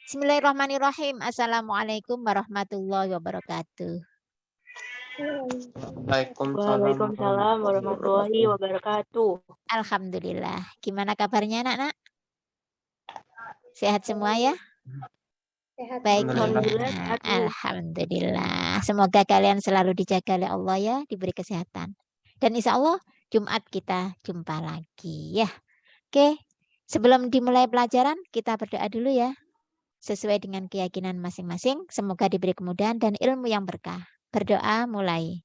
Bismillahirrahmanirrahim. Assalamualaikum warahmatullahi wabarakatuh. Waalaikumsalam warahmatullahi wabarakatuh. Alhamdulillah. Gimana kabarnya anak-anak? Sehat semua ya? Sehat. Baik. Alhamdulillah sehat, Bu. Alhamdulillah. Semoga kalian selalu dijaga oleh Allah ya, diberi kesehatan. Dan insya Allah Jumat kita jumpa lagi ya. Oke. Sebelum dimulai pelajaran, kita berdoa dulu ya. Sesuai dengan keyakinan masing-masing, semoga diberi kemudahan dan ilmu yang berkah. Berdoa mulai.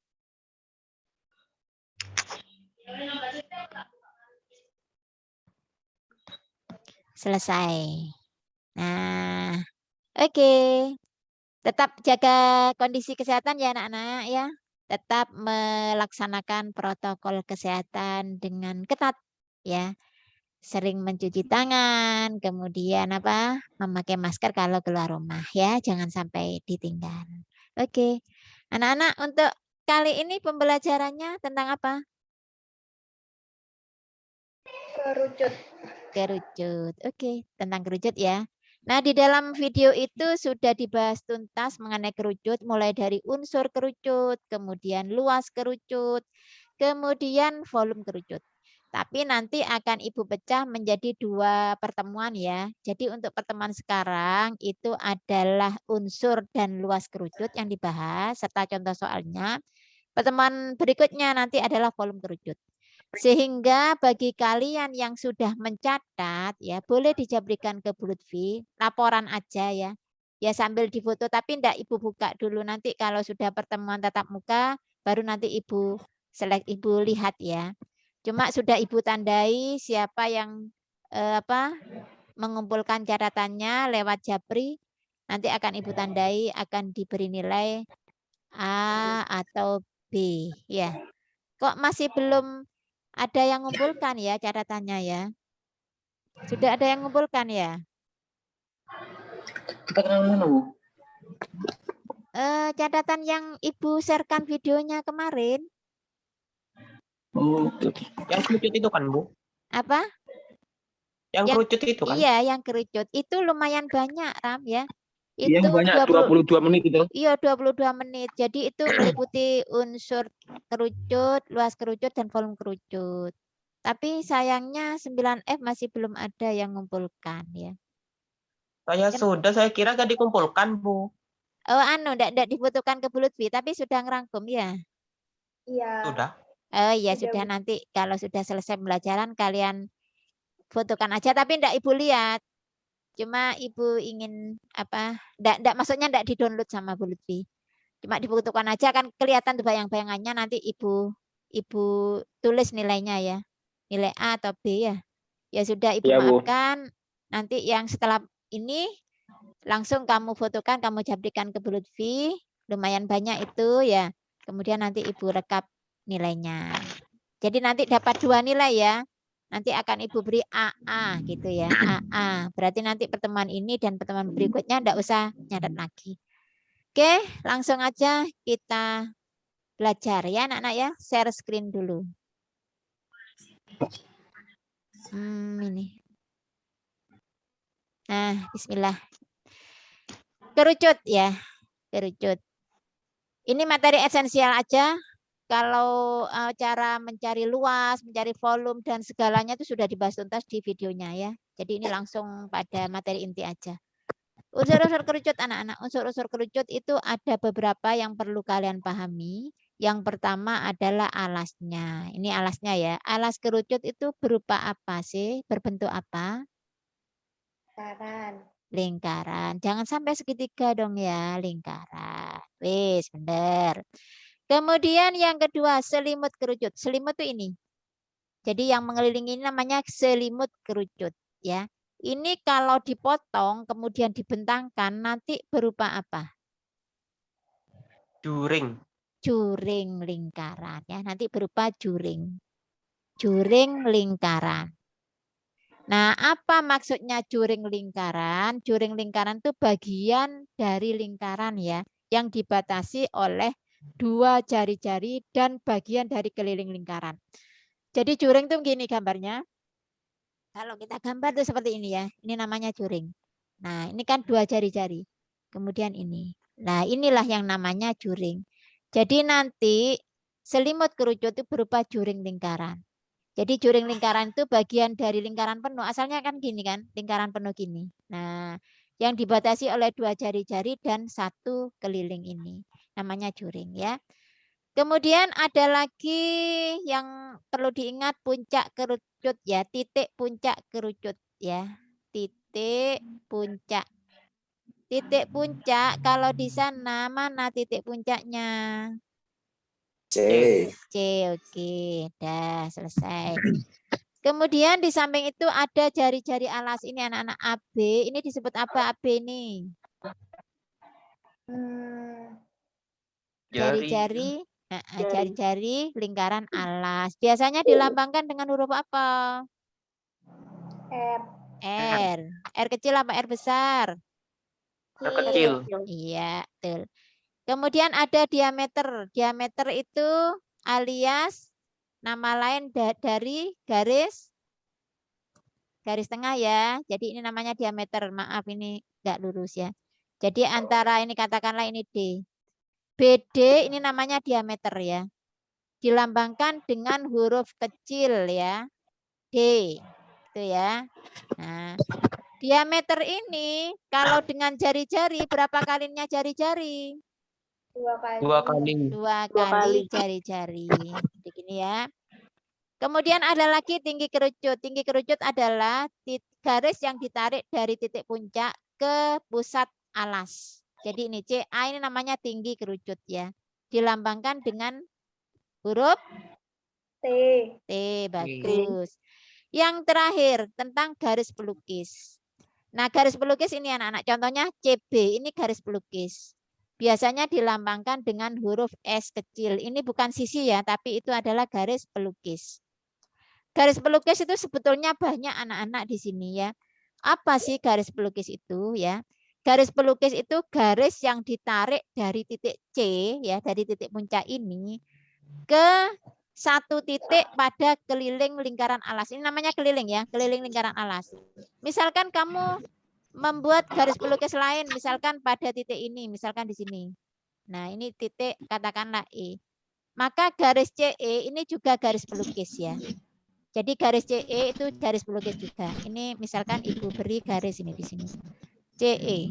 Selesai. Nah, oke. Tetap jaga kondisi kesehatan ya anak-anak ya. Tetap melaksanakan protokol kesehatan dengan ketat ya. Sering mencuci tangan, kemudian memakai masker kalau keluar rumah ya, jangan sampai ditinggal. Oke. Anak-anak, untuk kali ini pembelajarannya tentang apa? Kerucut. Kerucut. Oke, tentang kerucut ya. Nah, di dalam video itu sudah dibahas tuntas mengenai kerucut, mulai dari unsur kerucut, kemudian luas kerucut, kemudian volume kerucut. Tapi nanti akan Ibu pecah menjadi 2 pertemuan ya. Jadi untuk pertemuan sekarang itu adalah unsur dan luas kerucut yang dibahas serta contoh soalnya. Pertemuan berikutnya nanti adalah volume kerucut. Sehingga bagi kalian yang sudah mencatat ya boleh dijabrikan ke Bu Lutfi, laporan aja ya. Ya sambil difoto tapi enggak Ibu buka dulu, nanti kalau sudah pertemuan tatap muka baru nanti Ibu lihat ya. Cuma sudah Ibu tandai siapa yang mengumpulkan catatannya lewat Japri, nanti akan Ibu tandai akan diberi nilai A atau B ya. Kok masih belum ada yang mengumpulkan ya catatannya ya? Sudah ada yang mengumpulkan ya? Kita kenal mana, Bu? Catatan yang Ibu sharekan videonya kemarin. Oh, yang kerucut itu kan, Bu? Apa? Yang kerucut itu kan? Iya, yang kerucut. Itu lumayan banyak, Ram ya. Yang Itu banyak 22 menit itu. Iya, 22 menit. Jadi itu meliputi unsur kerucut, luas kerucut, dan volume kerucut. Tapi sayangnya 9F masih belum ada yang mengumpulkan ya. Saya kira gak dikumpulkan, Bu. Oh, enggak dibutuhkan ke Bu Lutfi, tapi sudah ngerangkum ya? Iya. Sudah. Oh iya, sudah nanti kalau sudah selesai pembelajaran kalian fotokan aja, tapi enggak Ibu lihat. Cuma Ibu ingin enggak maksudnya enggak di-download sama Bu Lutfi. Cuma difotokan aja kan kelihatan tuh bayang-bayangannya, nanti Ibu tulis nilainya ya. Nilai A atau B ya. Ya sudah Ibu Ya, Bu. maafkan. Nanti yang setelah ini langsung kamu fotokan, kamu jabrikan ke Bu Lutfi. Lumayan banyak itu ya. Kemudian nanti Ibu rekap nilainya. Jadi nanti dapat 2 nilai ya. Nanti akan Ibu beri AA gitu ya. AA. Berarti nanti pertemuan ini dan pertemuan berikutnya enggak usah nyatet lagi. Oke, langsung aja kita belajar ya anak-anak ya. Share screen dulu. Ini. Nah, bismillah. Kerucut ya. Kerucut. Ini materi esensial aja. Kalau cara mencari luas, mencari volume dan segalanya itu sudah dibahas tuntas di videonya ya. Jadi ini langsung pada materi inti aja. Unsur-unsur kerucut anak-anak. Unsur-unsur kerucut itu ada beberapa yang perlu kalian pahami. Yang pertama adalah alasnya. Ini alasnya ya. Alas kerucut itu berupa apa sih? Berbentuk apa? Lingkaran. Lingkaran. Jangan sampai segitiga dong ya. Lingkaran. Wis, bener. Kemudian yang kedua, selimut kerucut. Selimut itu ini. Jadi yang mengelilingi ini namanya selimut kerucut ya. Ini kalau dipotong kemudian dibentangkan nanti berupa apa? Juring. Juring lingkaran ya. Nanti berupa juring. Juring lingkaran. Nah, apa maksudnya juring lingkaran? Juring lingkaran itu bagian dari lingkaran ya, yang dibatasi oleh 2 jari-jari dan bagian dari keliling lingkaran. Jadi juring itu gini gambarnya. Kalau kita gambar tuh seperti ini ya. Ini namanya juring. Nah, ini kan 2 jari-jari. Kemudian ini. Nah, inilah yang namanya juring. Jadi nanti selimut kerucut itu berupa juring lingkaran. Jadi juring lingkaran itu bagian dari lingkaran penuh. Asalnya kan gini kan, lingkaran penuh gini. Nah, yang dibatasi oleh 2 jari-jari dan 1 keliling ini. Namanya juring ya. Kemudian ada lagi yang perlu diingat puncak kerucut ya, titik puncak kerucut ya. Titik puncak. Titik puncak kalau di sana mana titik puncaknya? C. C, oke. Dah selesai. Kemudian di samping itu ada jari-jari alas ini anak-anak AB. Ini disebut apa AB ini? Jari-jari jari-jari lingkaran alas. Biasanya dilambangkan dengan huruf apa? R. R. R kecil apa R besar? R kecil. Iya, betul. Kemudian ada diameter. Diameter itu alias nama lain dari garis tengah ya. Jadi ini namanya diameter. Maaf ini enggak lurus ya. Jadi antara ini katakanlah ini D. BD ini namanya diameter ya. Dilambangkan dengan huruf kecil ya. D. Itu ya. Nah, diameter ini kalau dengan jari-jari berapa kalinya jari-jari? 2 kali. 2 kali. 2 kali jari-jari. Begini ya. Kemudian ada lagi tinggi kerucut. Tinggi kerucut adalah garis yang ditarik dari titik puncak ke pusat alas. Jadi ini CA ini namanya tinggi kerucut ya. Dilambangkan dengan huruf T. T. Bagus. Yang terakhir tentang garis pelukis. Nah, garis pelukis ini anak-anak. Contohnya CB ini garis pelukis. Biasanya dilambangkan dengan huruf S kecil. Ini bukan sisi ya, tapi itu adalah garis pelukis. Garis pelukis itu sebetulnya banyak anak-anak di sini ya. Apa sih garis pelukis itu ya? Garis pelukis itu garis yang ditarik dari titik C ya, dari titik puncak ini ke satu titik pada keliling lingkaran alas. Ini namanya keliling ya, keliling lingkaran alas. Misalkan kamu membuat garis pelukis lain, misalkan pada titik ini, misalkan di sini. Nah, ini titik katakanlah E. Maka garis CE ini juga garis pelukis ya. Jadi garis CE itu garis pelukis juga. Ini misalkan Ibu beri garis ini di sini. CE.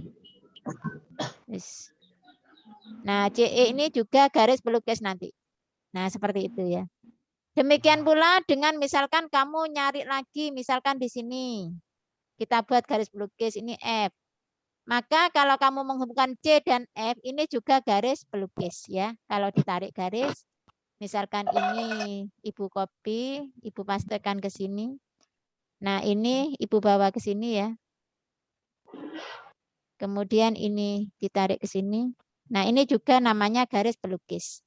Nah, CE ini juga garis pelukis nanti. Nah, seperti itu ya. Demikian pula dengan misalkan kamu nyari lagi, misalkan di sini. Kita buat garis pelukis, ini F. Maka kalau kamu menghubungkan C dan F, ini juga garis pelukis ya. Kalau ditarik garis, misalkan ini Ibu copy, Ibu pastekan ke sini. Nah, ini Ibu bawa ke sini ya. Kemudian ini ditarik ke sini. Nah, ini juga namanya garis pelukis.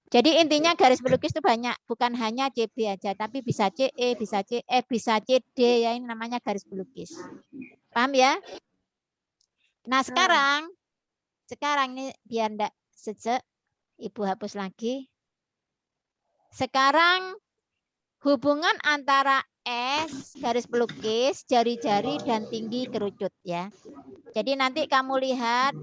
Jadi intinya garis pelukis itu banyak, bukan hanya CB aja, tapi bisa CE, bisa CF, bisa CD ya, ini namanya garis pelukis. Paham ya? Nah, sekarang ini biar enggak sejek, Ibu hapus lagi. Sekarang hubungan antara S, garis pelukis, jari-jari, dan tinggi kerucut ya. Jadi nanti kamu lihat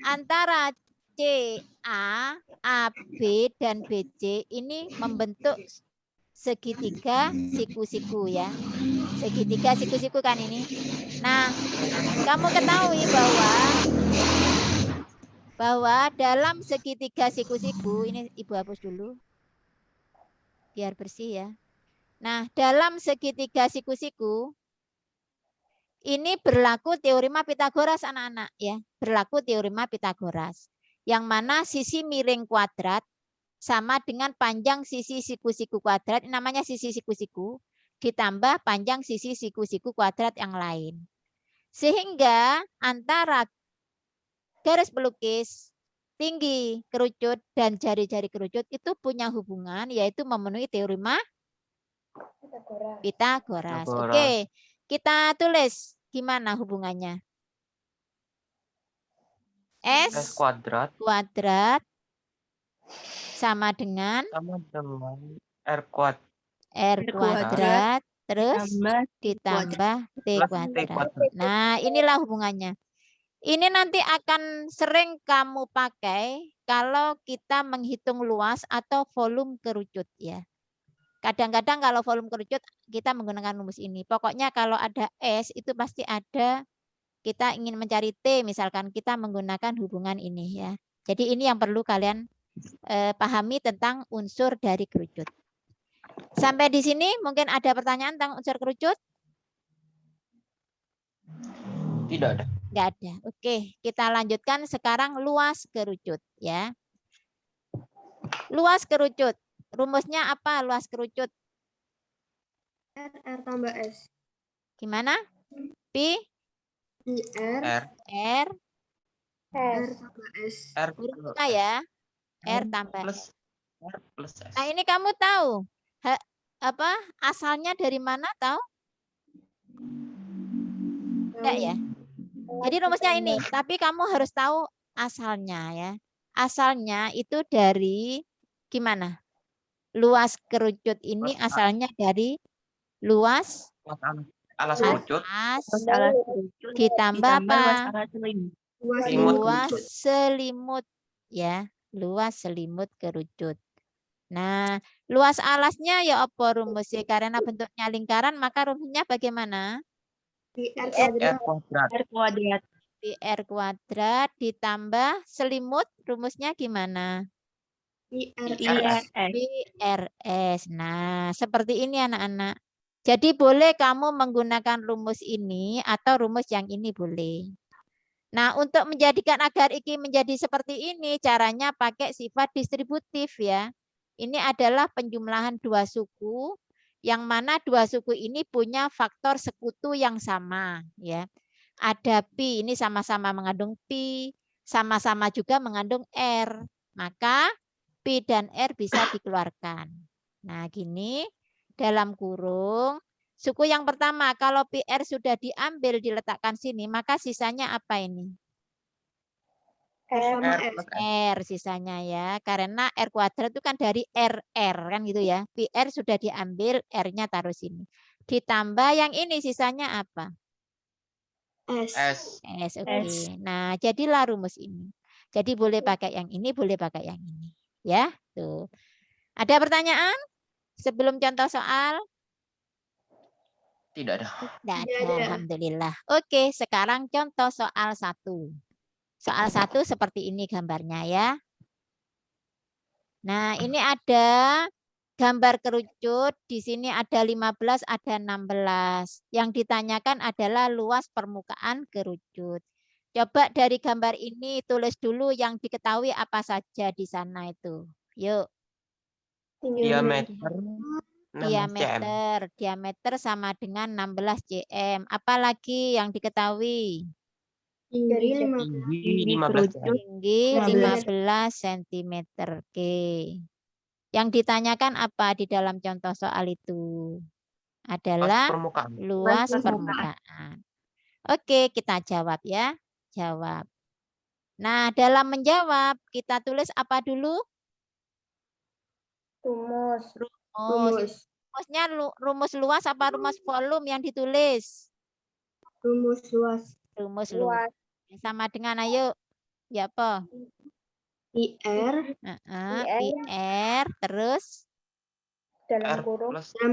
antara CA, AB, dan BC ini membentuk segitiga siku-siku ya. Segitiga siku-siku kan ini. Nah, kamu ketahui bahwa dalam segitiga siku-siku, ini Ibu hapus dulu, biar bersih ya. Nah, dalam segitiga siku-siku, ini berlaku teorema Pitagoras anak-anak ya. Berlaku teorema Pitagoras. Yang mana sisi miring kuadrat sama dengan panjang sisi siku-siku kuadrat, ini namanya sisi siku-siku, ditambah panjang sisi siku-siku kuadrat yang lain. Sehingga antara garis pelukis, tinggi kerucut, dan jari-jari kerucut itu punya hubungan, yaitu memenuhi teorema Pitagoras. Oke, kita tulis gimana hubungannya. S kuadrat sama dengan R kuadrat terus ditambah T Plus T kuadrat. kuadrat. Nah, inilah hubungannya. Ini nanti akan sering kamu pakai kalau kita menghitung luas atau volume kerucut ya. Kadang-kadang kalau volume kerucut kita menggunakan rumus ini. Pokoknya kalau ada S itu pasti ada, kita ingin mencari T misalkan kita menggunakan hubungan ini ya. Jadi ini yang perlu kalian pahami tentang unsur dari kerucut. Sampai di sini mungkin ada pertanyaan tentang unsur kerucut? Tidak ada. Enggak ada. Oke, kita lanjutkan sekarang luas kerucut ya. Luas kerucut. Rumusnya apa luas kerucut? R tambah S. Gimana? Pi R R S tambah S. R huruf plus tengah ya. R S. tambah Plus R plus S. Nah, ini kamu tahu apa asalnya dari mana tahu? Enggak ya? Jadi rumusnya ini, tapi kamu harus tahu asalnya ya. Asalnya itu dari gimana? Luas kerucut ini Luas asalnya dari luas Alas kerucut. alas ditambah apa? Luas Kerucut. selimut ya, luas selimut kerucut. Nah, luas alasnya ya apa rumusnya? Karena bentuknya lingkaran, maka rumusnya bagaimana? R R kuadrat. kuadrat. Pi R kuadrat ditambah selimut, rumusnya gimana? IRS. Pi RS. Nah, seperti ini anak-anak. Jadi boleh kamu menggunakan rumus ini atau rumus yang ini boleh. Nah, untuk menjadikan agar iki menjadi seperti ini, caranya pakai sifat distributif ya. Ini adalah penjumlahan dua suku, yang mana dua suku ini punya faktor sekutu yang sama ya. Ada pi, ini sama-sama mengandung pi, sama-sama juga mengandung r. Maka pi dan r bisa dikeluarkan. Nah, gini dalam kurung suku yang pertama, kalau pi r sudah diambil diletakkan sini, maka sisanya apa ini? R sisanya ya, karena R kuadrat itu kan dari RR kan gitu ya. Pi R sudah diambil, R-nya taruh sini. Ditambah yang ini sisanya apa? S. S, oke. Nah, jadilah rumus ini. Jadi boleh pakai yang ini, boleh pakai yang ini. Ya, tuh. Ada pertanyaan sebelum contoh soal? Tidak ada. Tidak ada, alhamdulillah. Oke, sekarang contoh soal 1. Soal 1 seperti ini gambarnya ya. Nah, ini ada gambar kerucut. Di sini ada 15, ada 16. Yang ditanyakan adalah luas permukaan kerucut. Coba dari gambar ini tulis dulu yang diketahui apa saja di sana itu. Yuk. Diameter 16 cm. Diameter sama dengan 16 cm. Apalagi yang diketahui? Tinggi Tinggi 15 cm. Tinggi 15 cm. Oke. Yang ditanyakan apa di dalam contoh soal itu? Adalah luas permukaan. Oke, kita jawab ya. Jawab. Nah, dalam menjawab kita tulis apa dulu? Rumus. Rumusnya rumus luas apa rumus volume yang ditulis? Rumus luas. Rumus luas. Sama dengan ayo. Ya apa? IR. IR terus Dalam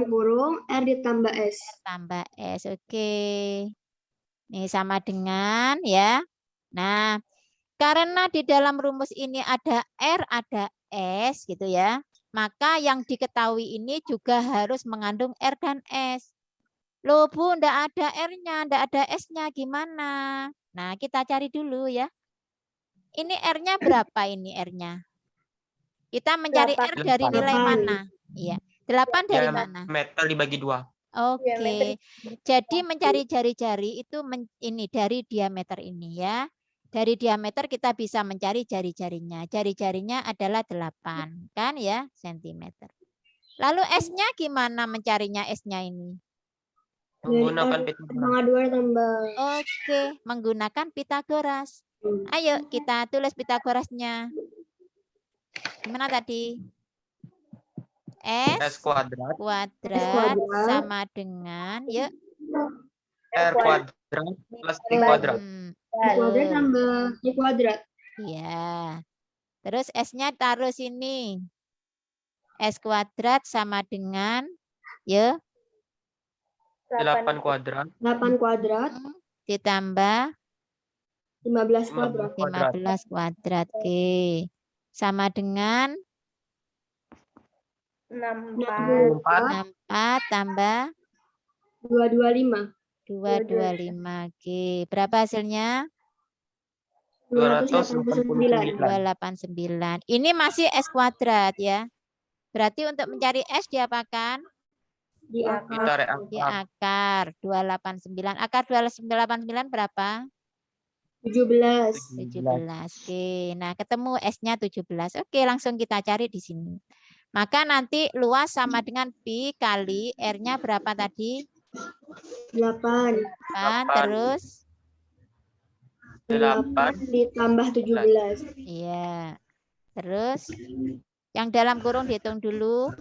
kurung R ditambah S. Tambah S. Oke. Ini sama dengan ya. Nah, karena di dalam rumus ini ada R, ada S gitu ya. Maka yang diketahui ini juga harus mengandung R dan S. Loh Bu, enggak ada R-nya, enggak ada S-nya, gimana? Nah, kita cari dulu ya. Ini R-nya berapa ini R-nya? Kita mencari R dari nilai mana? Iya. 8 dari mana? Diameter dibagi 2. Oke. Jadi mencari jari-jari itu ini dari diameter ini ya. Dari diameter kita bisa mencari jari-jarinya. Jari-jarinya adalah 8 kan ya, sentimeter. Lalu S-nya gimana mencarinya S-nya ini? Menggunakan Pitagoras. Oke, menggunakan Pitagoras. Ayo kita tulis Pitagorasnya. Gimana tadi? S kuadrat kuadrat sama dengan yuk R kuadrat plus I kuadrat. I kuadrat tambah I kuadrat. Iya. Terus S-nya taruh sini. S kuadrat sama dengan ya 8 kuadrat 8 kuadrat ditambah 15 kuadrat. 15 kuadrat. Oke. Sama dengan 64 64 tambah 225. 225. Oke. Berapa hasilnya? 289. 289. Ini masih S kuadrat ya. Berarti untuk mencari S diapakan? Di akar. Di akar 289. Akar 289 berapa? 17. 17. Oke. Nah, ketemu S-nya 17. Oke, langsung kita cari di sini. Maka nanti luas sama dengan pi kali R-nya berapa tadi? 8. 8. Terus 8 ditambah 17. iya. Terus yang dalam kurung dihitung dulu.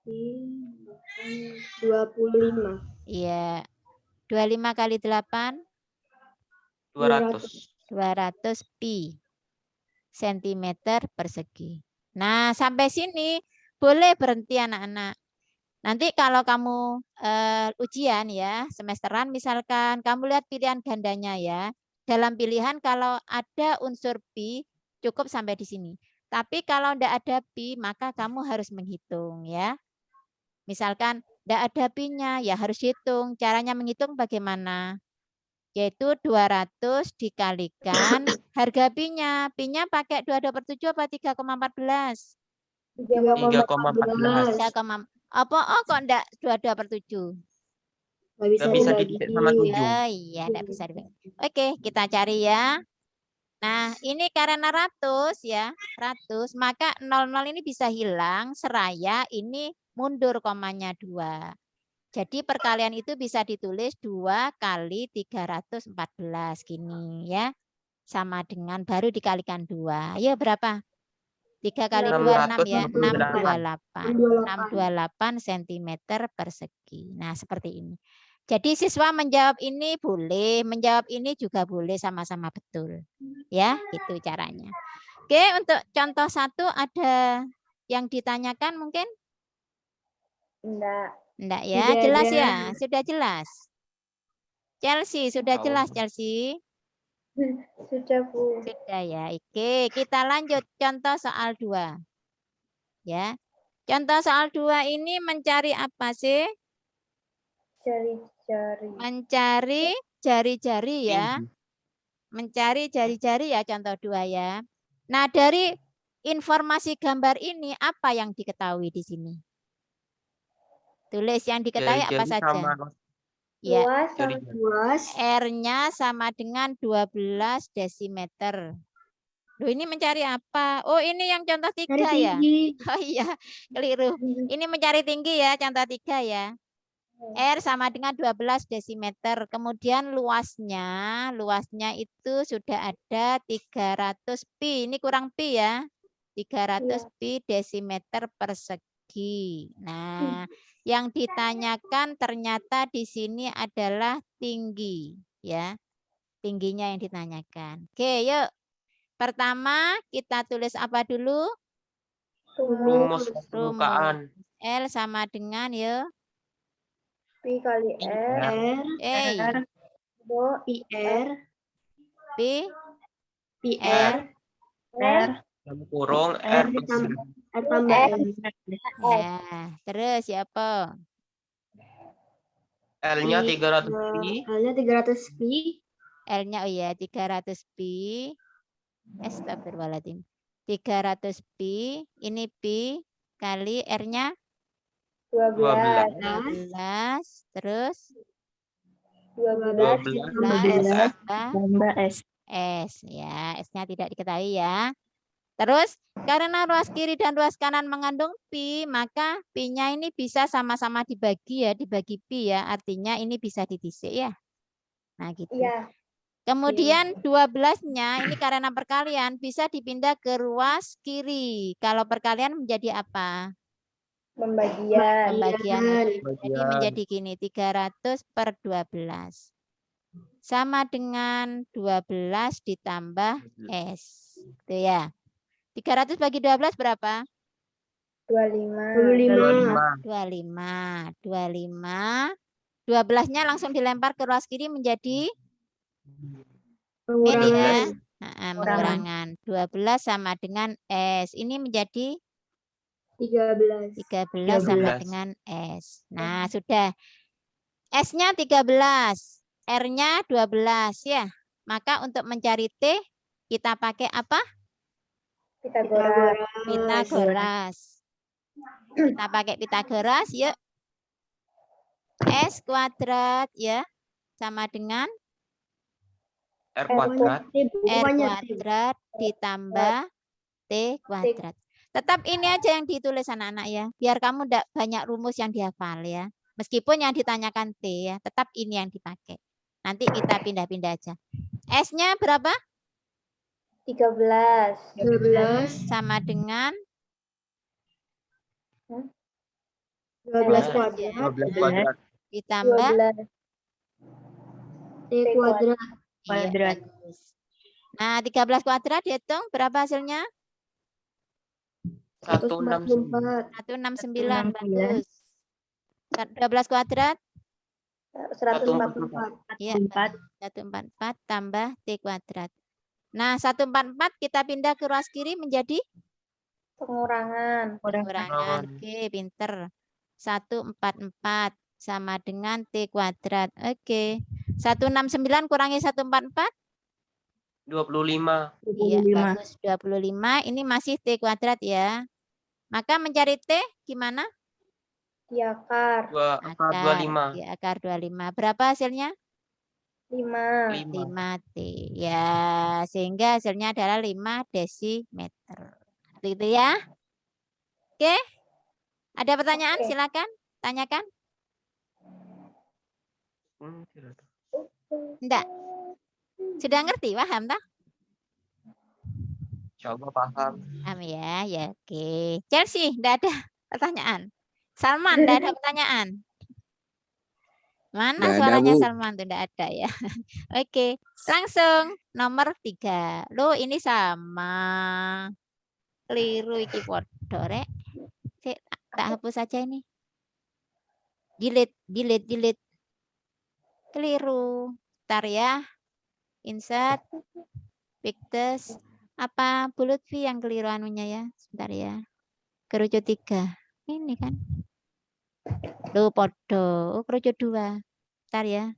25. Iya. 25 kali 8 200. 200 pi sentimeter persegi. Nah, sampai sini boleh berhenti anak-anak. Nanti kalau kamu ujian ya, semesteran misalkan, kamu lihat pilihan gandanya ya. Dalam pilihan kalau ada unsur pi, cukup sampai di sini. Tapi kalau tidak ada pi, maka kamu harus menghitung ya. Misalkan tidak ada pi-nya, ya harus hitung. Caranya menghitung bagaimana? Yaitu 200 dikalikan harga pi-nya. Pi-nya pakai 22/7 apa 3,14? 3,14. 3, apa kok enggak 22/7? Nggak bisa dibagi. dikit sama 7. Oh iya, enggak bisa dibagi. Oke, kita cari ya. Nah, ini karena ratus ya, ratus, maka 00 ini bisa hilang seraya ini mundur komanya 2. Jadi perkalian itu bisa ditulis 2 kali 314 gini ya. Sama dengan baru dikalikan 2. Ayo berapa? 3 kali 2 6 ya, 628. 628 cm persegi. Nah, seperti ini. Jadi siswa menjawab ini boleh, menjawab ini juga boleh, sama-sama betul. Ya, itu caranya. Oke, untuk contoh 1 ada yang ditanyakan mungkin? Enggak ya, Tidak jelas ada. ya, sudah jelas. Chelsea, sudah jelas Chelsea? Sudah, Bu. Sudah ya. Oke, kita lanjut contoh soal 2. Ya. Contoh soal 2 ini mencari apa sih? Jari-jari. Mencari jari-jari ya. Mencari jari-jari ya contoh 2 ya. Nah, dari informasi gambar ini apa yang diketahui di sini? Tulis yang diketahui apa saja? Ya, Luas. R-nya sama dengan 12 desimeter. Loh, ini mencari apa? Oh, ini yang contoh 3 ya? Oh iya, keliru. Ini mencari tinggi ya, contoh 3 ya. R sama dengan 12 desimeter. Kemudian luasnya itu sudah ada 300 pi. Ini kurang pi ya. 300 pi desimeter persegi. Nah, yang ditanyakan ternyata di sini adalah tinggi ya. Tingginya yang ditanyakan. Oke, yuk. Pertama kita tulis apa dulu? Rumus permukaan. L sama dengan yuk. Pi kali R. Pi R. Dalam kurung R tambah S. Nah, terus siapa? L-nya 300 pi. L-nya 300 pi. L-nya oh ya 300 pi. Astagfirullahaladzim. 300 pi. Ini pi kali R-nya 12. Terus 12 tambah S ya, S-nya tidak diketahui ya. Terus karena ruas kiri dan ruas kanan mengandung pi, maka pi-nya ini bisa sama-sama dibagi ya, dibagi pi ya. Artinya ini bisa didisik ya. Nah, gitu. Iya. Kemudian 12-nya ini karena perkalian bisa dipindah ke ruas kiri. Kalau perkalian menjadi apa? Pembagian. Pembagian. Jadi Pembagian. menjadi gini, 300/12. Sama dengan 12 ditambah S. Itu ya. 300 bagi 12 berapa? 25. 25. 12-nya langsung dilempar ke ruas kiri menjadi ini ya. Pengurangan. 12 sama dengan S. Ini menjadi 13. 13 sama dengan S. Nah, sudah. S-nya 13. R-nya 12 ya. Maka untuk mencari T kita pakai apa? Pitagoras. Kita pakai Pitagoras yuk. S kuadrat ya sama dengan R kuadrat. R kuadrat ditambah T kuadrat. Tetap ini aja yang ditulis anak-anak ya. Biar kamu tidak banyak rumus yang dihafal ya. Meskipun yang ditanyakan T ya, tetap ini yang dipakai. Nanti kita pindah-pindah aja. S-nya berapa? 13. Sama dengan 12 kuadrat. ditambah 12. T kuadrat. iya, bagus. Nah, 13 kuadrat dihitung berapa hasilnya? 169. 169. Bagus. 12 kuadrat? 144. Iya, 144 tambah T kuadrat. Nah, 144 kita pindah ke ruas kiri menjadi Pengurangan. Oke, pinter. 144 sama dengan T kuadrat. Oke. 169 kurangi 144? 25. Iya, bagus. 25. Ini masih T kuadrat ya. Maka mencari T gimana? Di akar. Akar 25. Di akar 25. Berapa hasilnya? 5. 5T. Ya, sehingga hasilnya adalah 5 desimeter. Itu ya. Oke. Ada pertanyaan? Oke. Silakan tanyakan. Enggak. Sudah ngerti, paham tak? Coba paham. Paham ya. Ya, oke. Chelsea, enggak ada pertanyaan. Salman, enggak ada pertanyaan. Mana Nggak ada, suaranya Bu. Salman tuh enggak ada ya. Oke, langsung nomor 3. Loh, ini sama. Keliru iki podo rek. Sik, tak hapus saja ini. Delete. Keliru. Ntar ya. Insert. Pictus. Apa Bu Lutfi yang keliru anunya ya? Sebentar ya. Kerucut 3. Ini kan. Loh, podo. Oh, kerucut 2. Ntar ya.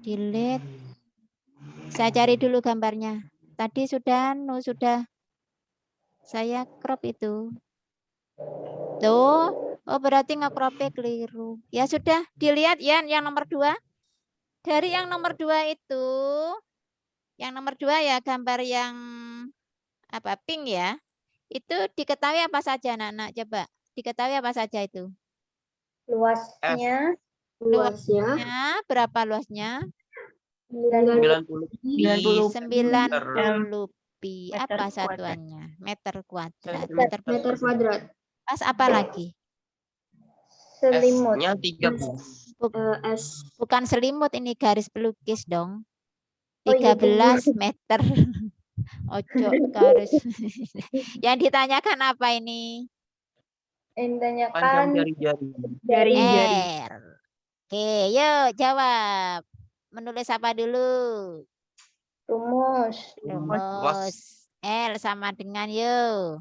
Delete. Saya cari dulu gambarnya. Tadi sudah saya crop itu. Tuh. Oh, berarti nge-cropnya keliru. Ya sudah, dilihat ya yang nomor 2. Dari yang nomor 2 itu, yang nomor 2 ya gambar yang apa pink ya. Itu diketahui apa saja anak-anak? Coba diketahui apa saja itu? Luasnya Berapa luasnya? 90 pi. Apa satuannya? Meter kuadrat. Meter kuadrat. Pas apa lagi? Selimut. S-nya 13. Bukan selimut, ini garis pelukis dong. Oh, iya, 13 meter. Ojo garis. Yang ditanyakan apa ini? Yang Panjang ditanyakan jari-jari. R. Oke, yuk jawab. Menulis apa dulu? rumus. L sama dengan yuk.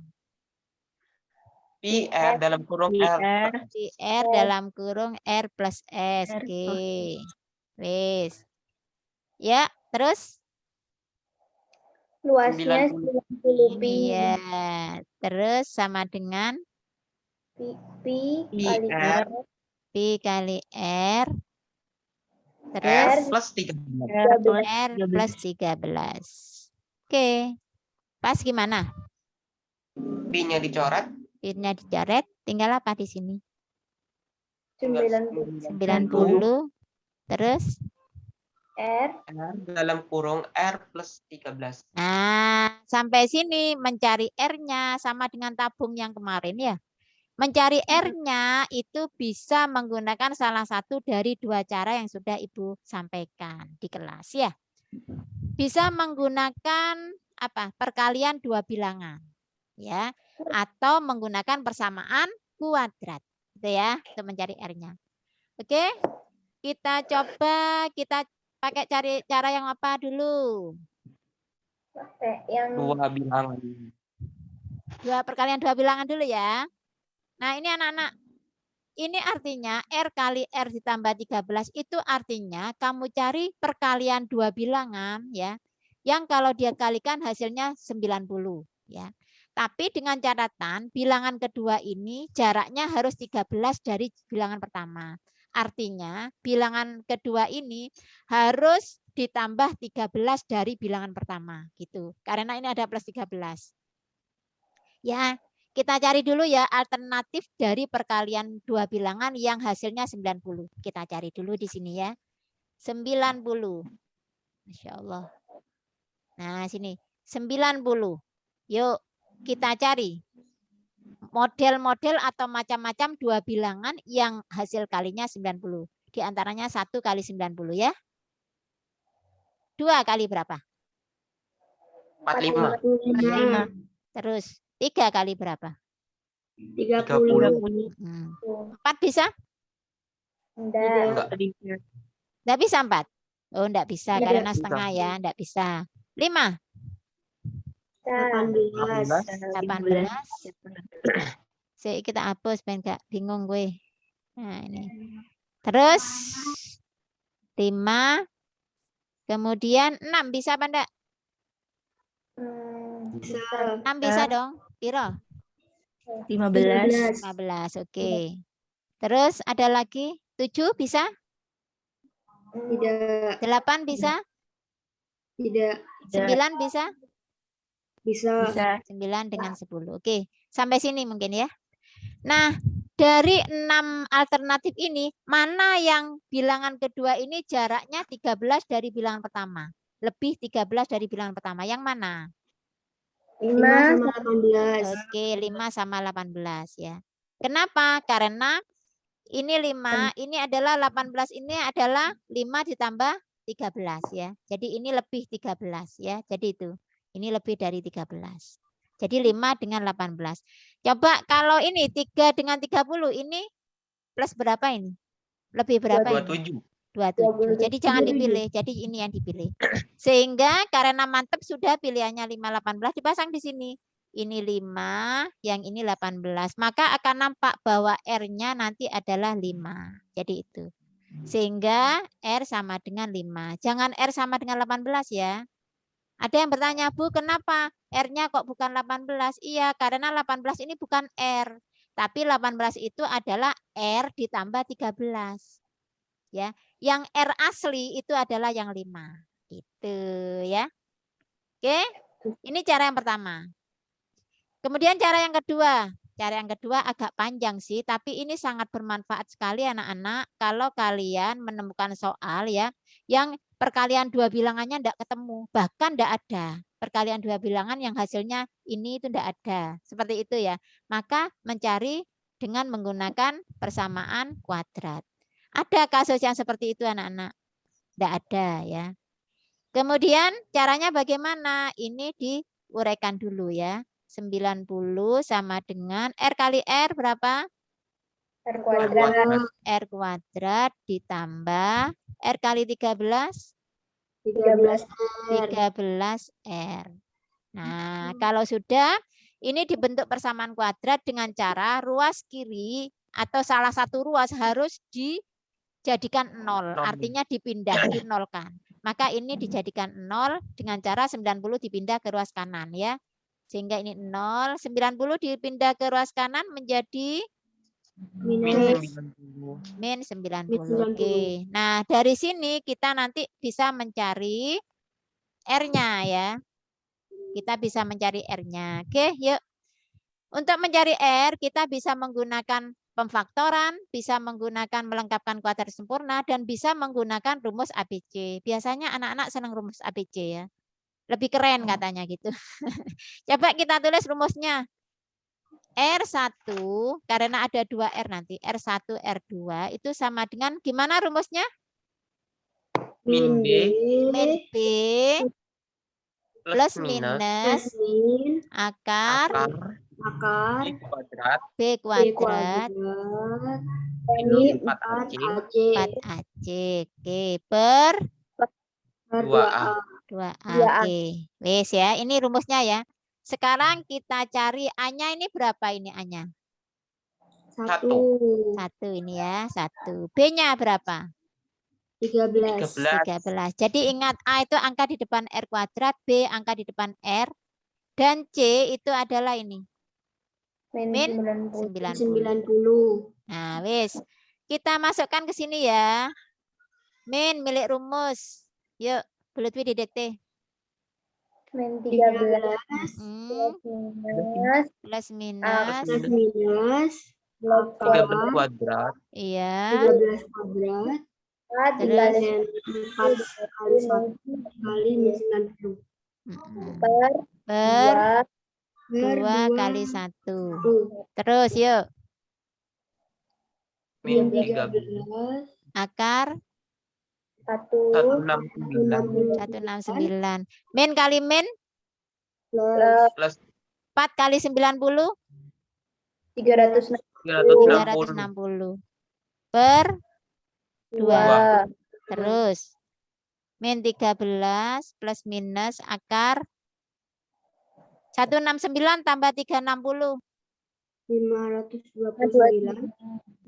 PR dalam kurung R. R dalam kurung R plus S. Oke. Wis. Ya, terus? Luasnya 90 pi. Iya. Terus sama dengan Pi kali R. Pi kali R. R Terus plus 13. R plus 13. Oke. Pas gimana? P-nya dicoret. Pi-nya dicoret. Tinggal apa di sini? 90. 90. Terus? R dalam kurung R plus 13. Nah, sampai sini mencari R-nya sama dengan tabung yang kemarin ya. Mencari R-nya itu bisa menggunakan salah satu dari dua cara yang sudah Ibu sampaikan di kelas ya. Bisa menggunakan apa? Perkalian dua bilangan ya, atau menggunakan persamaan kuadrat gitu ya untuk mencari R-nya. Oke? Kita coba kita pakai cari cara yang apa dulu? Yang Dua bilangan. Perkalian dua bilangan dulu ya. Nah, ini anak-anak, ini artinya R kali R ditambah 13 itu artinya kamu cari perkalian dua bilangan ya. Yang kalau dia kalikan hasilnya 90 ya. Tapi dengan catatan bilangan kedua ini jaraknya harus 13 dari bilangan pertama. Artinya bilangan kedua ini harus ditambah 13 dari bilangan pertama gitu. Karena ini ada plus 13. Ya, kita cari dulu ya alternatif dari perkalian dua bilangan yang hasilnya 90. Kita cari dulu di sini ya. 90. Masya Allah. Nah, sini. 90. Yuk, kita cari model-model atau macam-macam dua bilangan yang hasil kalinya 90. Di antaranya 1 kali 90 ya. 2 kali berapa? 45. Ya. Terus 3 kali berapa? 30. 4 bisa? enggak. Enggak bisa 4? Oh, enggak bisa Tidak karena bisa. setengah ya, enggak bisa. 5? 18. Kita hapus pengen enggak bingung gue. Nah, ini. Terus 5. Kemudian 6 bisa apa enggak? 6 bisa dong. Piro? 15. 15. Oke. Terus ada lagi 7 bisa? Tidak. 8 bisa? Tidak. 9 bisa? Bisa. 9 dengan 10. Oke, sampai sini mungkin ya. Nah, dari 6 alternatif ini, mana yang bilangan kedua ini jaraknya 13 dari bilangan pertama? Lebih 13 dari bilangan pertama. Yang mana? 5 sama 18. Oke, 5 sama 18 ya. Kenapa? Karena ini 5, ini adalah 18, ini adalah 5 ditambah 13 ya. Jadi ini lebih 13 ya. Jadi itu. Ini lebih dari 13. Jadi 5 dengan 18. Coba kalau ini 3 dengan 30 ini plus berapa ini? Lebih berapa ini? 27. 27. Jadi jangan dipilih. Jadi ini yang dipilih. Sehingga karena mantap sudah pilihannya 5, 18 dipasang di sini. Ini 5, yang ini 18. Maka akan nampak bahwa R-nya nanti adalah 5. Jadi itu. Sehingga R sama dengan 5. Jangan R sama dengan 18 ya. Ada yang bertanya, Bu, kenapa R-nya kok bukan 18? Iya, karena 18 ini bukan R. Tapi 18 itu adalah R ditambah 13. Ya, yang R asli itu adalah yang 5. Gitu ya. Oke, ini cara yang pertama. Kemudian cara yang kedua. Cara yang kedua agak panjang sih, tapi ini sangat bermanfaat sekali anak-anak kalau kalian menemukan soal ya yang perkalian dua bilangannya tidak ketemu, bahkan tidak ada. Perkalian dua bilangan yang hasilnya ini itu tidak ada. Seperti itu ya. Maka mencari dengan menggunakan persamaan kuadrat. Ada kasus yang seperti itu anak-anak? Tidak ada ya. Kemudian caranya bagaimana? Ini diuraikan dulu ya. 90 sama dengan R kali R berapa? R kuadrat. R kuadrat ditambah R kali 13? 13 13R. Nah, kalau sudah, ini dibentuk persamaan kuadrat dengan cara ruas kiri atau salah satu ruas harus dijadikan 0. Artinya dipindah, dinolkan. Maka ini dijadikan 0 dengan cara 90 dipindah ke ruas kanan ya. Sehingga ini 0, 90 dipindah ke ruas kanan menjadi min 90. Oke. Nah, dari sini kita nanti bisa mencari R-nya ya. Kita bisa mencari R-nya. Oke, yuk. Untuk mencari R, kita bisa menggunakan pemfaktoran, bisa menggunakan melengkapkan kuadrat sempurna, dan bisa menggunakan rumus ABC. Biasanya anak-anak senang rumus ABC ya. Lebih keren katanya gitu. Coba kita tulis rumusnya. R1 karena ada 2R nanti. R1, R2 itu sama dengan gimana rumusnya? Min B Min B plus minus min akar akar B kuadrat B B kuadrat kuadrat minus 4 4 AC 4 AC. Oke, per 2A. 2A. Oke. Wes ya, ini rumusnya ya. Sekarang kita cari A-nya ini berapa ini A-nya? 1 1 ini ya, 1. B-nya berapa? 13 13. Jadi ingat A itu angka di depan R kuadrat, B angka di depan R, dan C itu adalah ini. Min 90. 90. Nah, wes. Kita masukkan ke sini ya. Min milik rumus. Yuk, Bulutwi didikte. Min 13 Plus minus. plus minus 13 kuadrat Iya. 13 kuadrat Terus dengan 4 kali 1 kali 90 per per 2 kali 1. Terus yuk. min 13 Akar 169 169. Min kali min plus plus 4 kali 90 360 360 per 2. Terus min 13 plus minus akar 169 tambah 360 529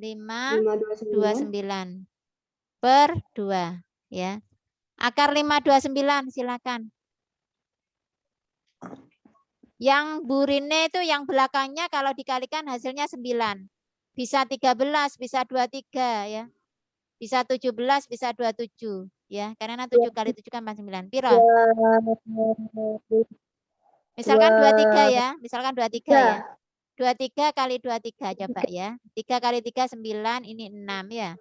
529 per 2 ya. Akar 529 silakan. Yang burine itu yang belakangnya kalau dikalikan hasilnya 9. Bisa 13, bisa 23 ya. Bisa 17, bisa 27 ya. Karena 7 kali 7 kan 9. Piro? Misalkan 23 ya. Misalkan 23 ya. 23 kali 23 coba ya. 3 kali 3 9, ini 6 ya.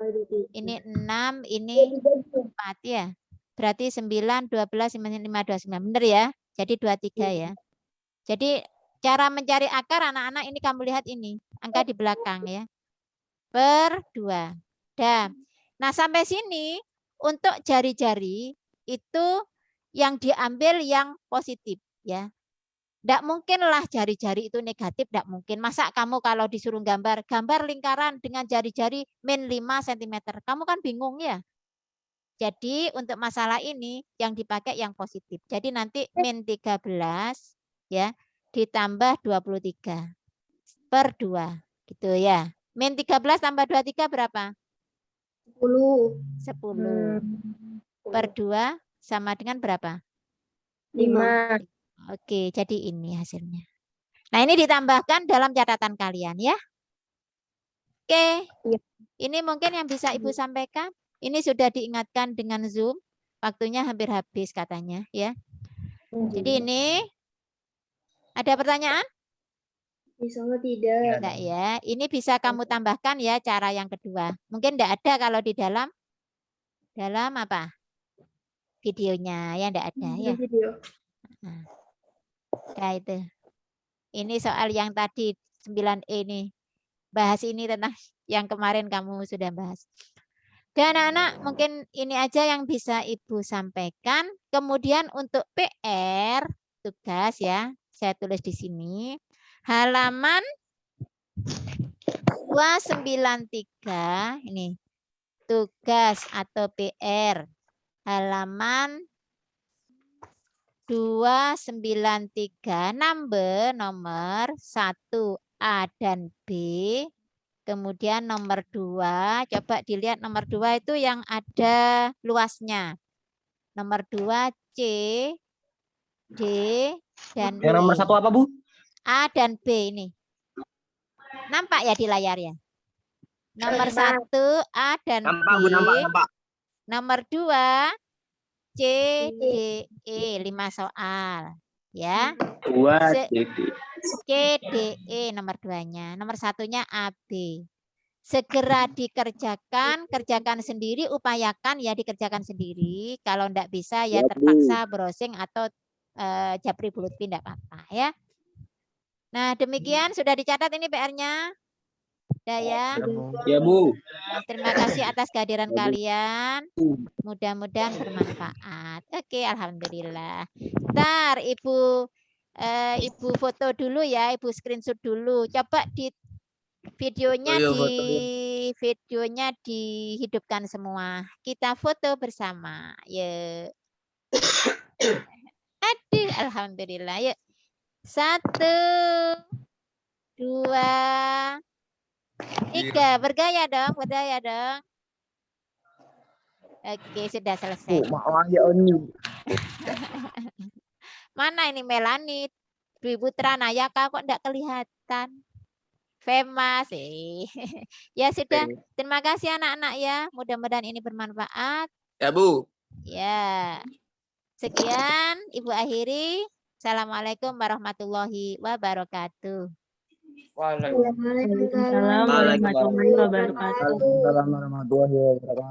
Ini 6, ini 4 ya. Berarti 9, 12, 5, 29. Benar ya? Jadi 23 ya. Jadi cara mencari akar anak-anak ini kamu lihat ini. Angka di belakang ya. Per 2. Dah. Nah sampai sini untuk jari-jari itu yang diambil yang positif ya. Tidak mungkinlah jari-jari itu negatif, tidak mungkin. Masa kamu kalau disuruh gambar lingkaran dengan jari-jari min 5 cm. Kamu kan bingung ya. Jadi untuk masalah ini yang dipakai yang positif. Jadi nanti min 13 ya ditambah 23 per 2 gitu ya. Min 13 tambah 23 berapa? 10 per 2 sama dengan berapa? 5. Oke, jadi ini hasilnya. Nah, ini ditambahkan dalam catatan kalian ya. Oke. Ini mungkin yang bisa Ibu sampaikan. Ini sudah diingatkan dengan Zoom. Waktunya hampir habis katanya ya. Jadi ini ada pertanyaan? Misalnya tidak. Enggak ya. Ini bisa kamu tambahkan ya cara yang kedua. Mungkin enggak ada kalau di dalam apa? Videonya ya enggak ada ya. Nah, itu. Ini soal yang tadi 9E ini. Bahas ini tentang yang kemarin kamu sudah bahas. Dan anak-anak mungkin ini aja yang bisa Ibu sampaikan. Kemudian untuk PR tugas ya, saya tulis di sini. Halaman 293 ini tugas atau PR. Halaman 293 nomor 1A dan B. Kemudian nomor 2, coba dilihat nomor 2 itu yang ada luasnya. Nomor 2 C, D, dan Yang nomor E. 1 apa, Bu? A dan B ini. Nampak ya di layar ya? Nomor 1 A dan B. Nampak. Nomor 2 C, D, E, 5 soal. Ya. 2 C, D, E nomor 2-nya. Nomor 1-nya A, B. Segera dikerjakan, kerjakan sendiri, upayakan ya dikerjakan sendiri. Kalau enggak bisa ya terpaksa browsing atau Japri Bulutwi enggak apa-apa ya. Nah, demikian sudah dicatat ini PR-nya. Sudah ya. Ya, Bu. Nah, terima kasih atas kehadiran kalian. Mudah-mudahan bermanfaat. Oke, alhamdulillah. Ntar Ibu Ibu foto dulu ya, Ibu screenshot dulu. Coba di videonya dihidupkan semua. Kita foto bersama. Yuk. Aduh, alhamdulillah. Yuk. 1, 2, 3. Bergaya dong, bergaya dong. Oke, sudah selesai. Mana ini Melani? Dwi Putra Nayaka kok enggak kelihatan? Fema sih. Ya sudah, terima kasih anak-anak ya. Mudah-mudahan ini bermanfaat. Ya, Bu. Ya. Sekian Ibu akhiri. Assalamualaikum warahmatullahi wabarakatuh. Waalaikumsalam. Waalaikumsalam warahmatullahi wabarakatuh. Waalaikumsalam warahmatullahi wabarakatuh.